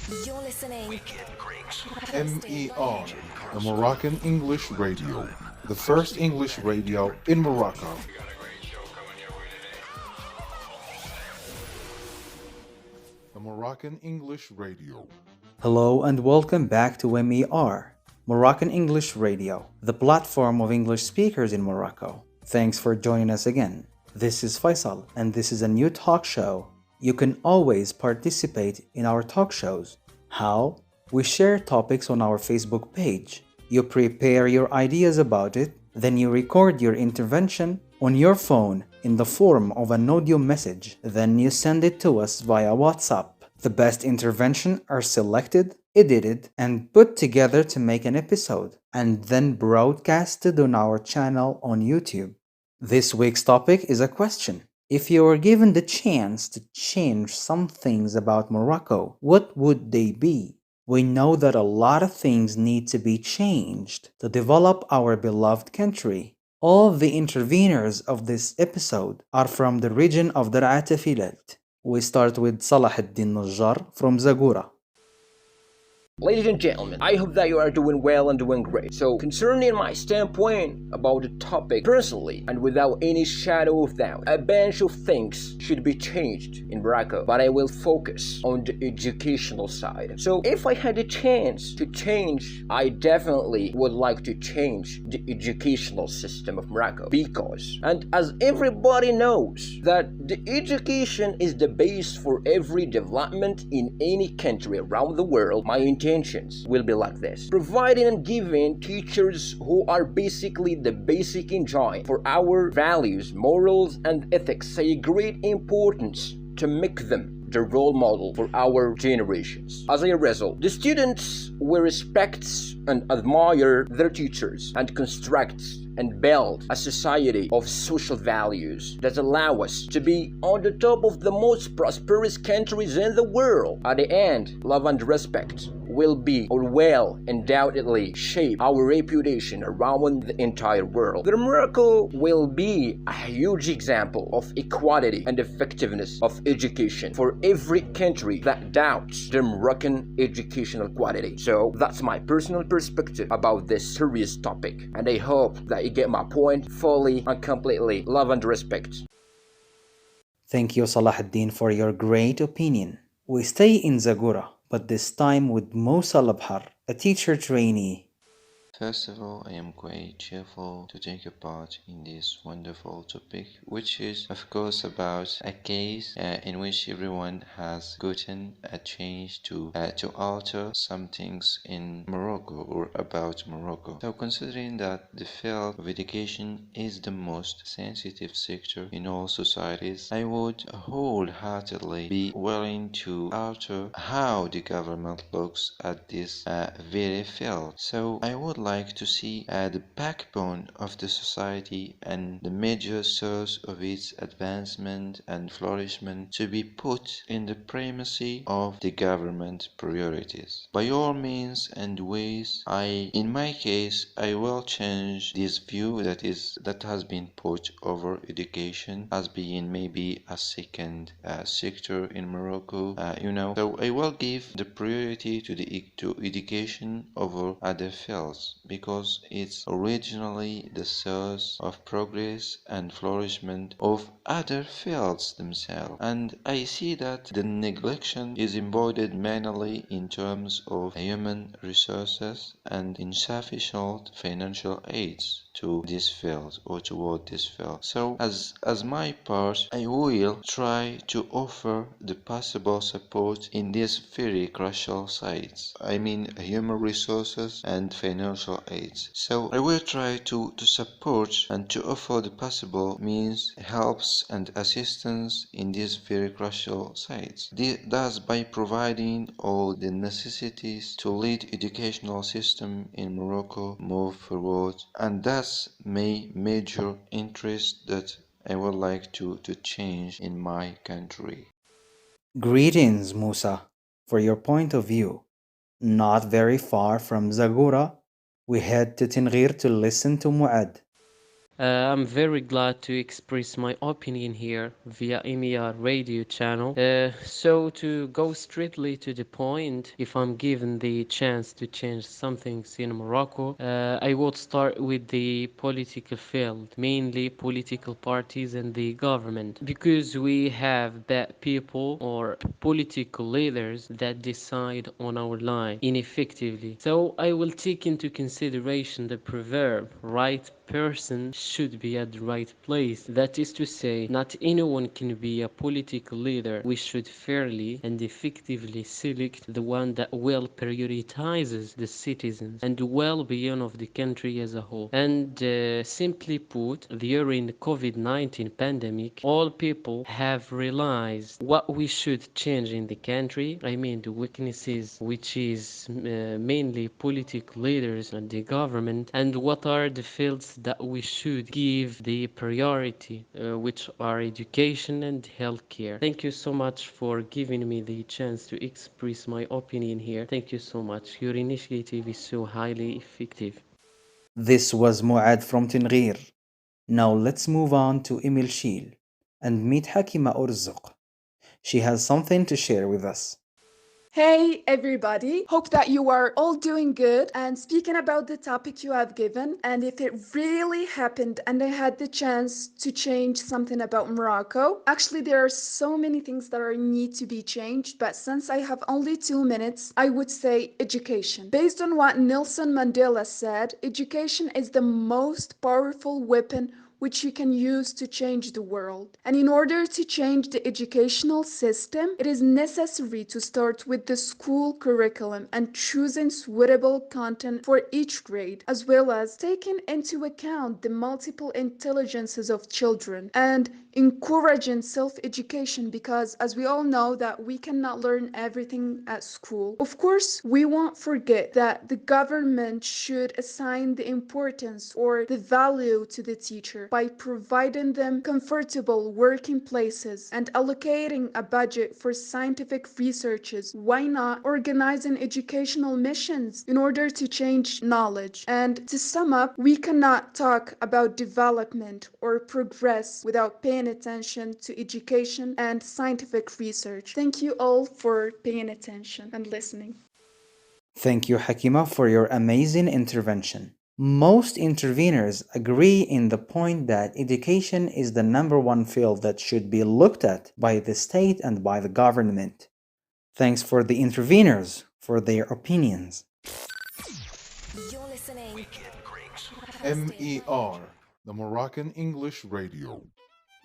You're listening. MER, the Moroccan English Radio, the first English radio in Morocco. The Moroccan English Radio. Hello and welcome back to MER, Moroccan English Radio, the platform of English speakers in Morocco. Thanks for joining us again. This is Faisal and this is a new talk show. You can always participate in our talk shows. How? We share topics on our Facebook page. You prepare your ideas about it, then you record your intervention on your phone in the form of an audio message. Then you send it to us via WhatsApp. The best interventions are selected, edited, and put together to make an episode, and then broadcasted on our channel on YouTube. This week's topic is a question. If you were given the chance to change some things about Morocco, what would they be? We know that a lot of things need to be changed to develop our beloved country. All the interveners of this episode are from the region of Dar'at Filat. We start with Salah Eddine Najar from Zagoura. Ladies and gentlemen, I hope that you are doing well and doing great. So, concerning my standpoint about the topic, personally, and without any shadow of doubt, a bunch of things should be changed in Morocco, but I will focus on the educational side. So, if I had a chance to change, I definitely would like to change the educational system of Morocco, because, and as everybody knows, that the education is the base for every development in any country around the world, my intentions will be like this: providing and giving teachers who are basically the basic engine for our values, morals, and ethics a great importance to make them the role model for our generations. As a result, the students will respect and admire their teachers and construct and build a society of social values that allow us to be on the top of the most prosperous countries in the world. At the end, love and respect will be or will undoubtedly shape our reputation around the entire world. The Morocco will be a huge example of equality and effectiveness of education for every country that doubts the Moroccan educational quality. So that's my personal perspective about this serious topic, and I hope that you get my point fully and completely. Love and respect. Thank you, Salah Eddine, for your great opinion. We stay in Zagoura, but this time with Moussa Labhar, a teacher trainee. First of all, I am quite cheerful to take a part in this wonderful topic, which is, of course, about a case in which everyone has gotten a change to alter some things in Morocco or about Morocco. So, considering that the field of education is the most sensitive sector in all societies, I would wholeheartedly be willing to alter how the government looks at this very field. So, I would like to see the backbone of the society and the major source of its advancement and flourishment to be put in the primacy of the government priorities. By all means and ways, in my case, I will change this view that has been put over education as being maybe a second sector in Morocco. So I will give the priority to education over other fields, because it's originally the source of progress and flourishment of other fields themselves. And I see that the neglection is embodied mainly in terms of human resources and insufficient financial aids to this field or toward this field. So as my part, I will try to offer the possible support in these very crucial sites. I mean human resources and financial aids. So I will try to support and to offer the possible means, helps and assistance in these very crucial sites. Thus by providing all the necessities to lead educational system in Morocco move forward, and thus my major interest that I would like to change in my country. Greetings, Moussa. For your point of view, not very far from Zagoura, we head to Tinghir to listen to Mouad. I'm very glad to express my opinion here via MER radio channel. So to go straightly to the point, if I'm given the chance to change some things in Morocco, I would start with the political field, mainly political parties and the government, because we have bad people or political leaders that decide on our line ineffectively. So I will take into consideration the proverb, right person should be at the right place. That is to say, not anyone can be a political leader. We should fairly and effectively select the one that well prioritizes the citizens and the well-being of the country as a whole. And simply put, during the COVID-19 pandemic, all people have realized what we should change in the country. I mean, the weaknesses, which is mainly political leaders and the government, and what are the fields that we should give the priority, which are education and healthcare. Thank you so much for giving me the chance to express my opinion here. Thank you so much. Your initiative is so highly effective. This was Mouad from Tinghir. Now let's move on to Imilchil and meet Hakima Ourazouk. She has something to share with us. Hey everybody, hope that you are all doing good and speaking about the topic you have given. And if it really happened and I had the chance to change something about Morocco, actually, there are so many things that are need to be changed. But since I have only 2 minutes, I would say education. Based on what Nelson Mandela said, education is the most powerful weapon which you can use to change the world. And in order to change the educational system, it is necessary to start with the school curriculum and choosing suitable content for each grade, as well as taking into account the multiple intelligences of children and encouraging self-education, because as we all know that we cannot learn everything at school. Of course, we won't forget that the government should assign the importance or the value to the teacher by providing them comfortable working places and allocating a budget for scientific researches. Why not organizing educational missions in order to change knowledge? And to sum up, we cannot talk about development or progress without paying attention to education and scientific research. Thank you all for paying attention and listening. Thank you, Hakima, for your amazing intervention. Most interveners agree in the point that education is the number one field that should be looked at by the state and by the government. Thanks for the interveners for their opinions. You're listening. MER, the Moroccan English Radio.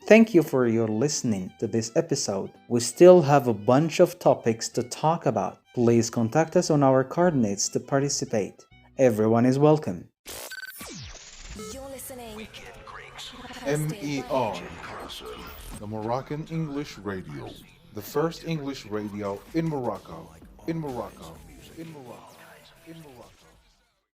Thank you for your listening to this episode. We still have a bunch of topics to talk about. Please contact us on our coordinates to participate. Everyone is welcome. You're listening. MER, the Moroccan English Radio. The first English radio in Morocco. In Morocco. In Morocco. In Morocco.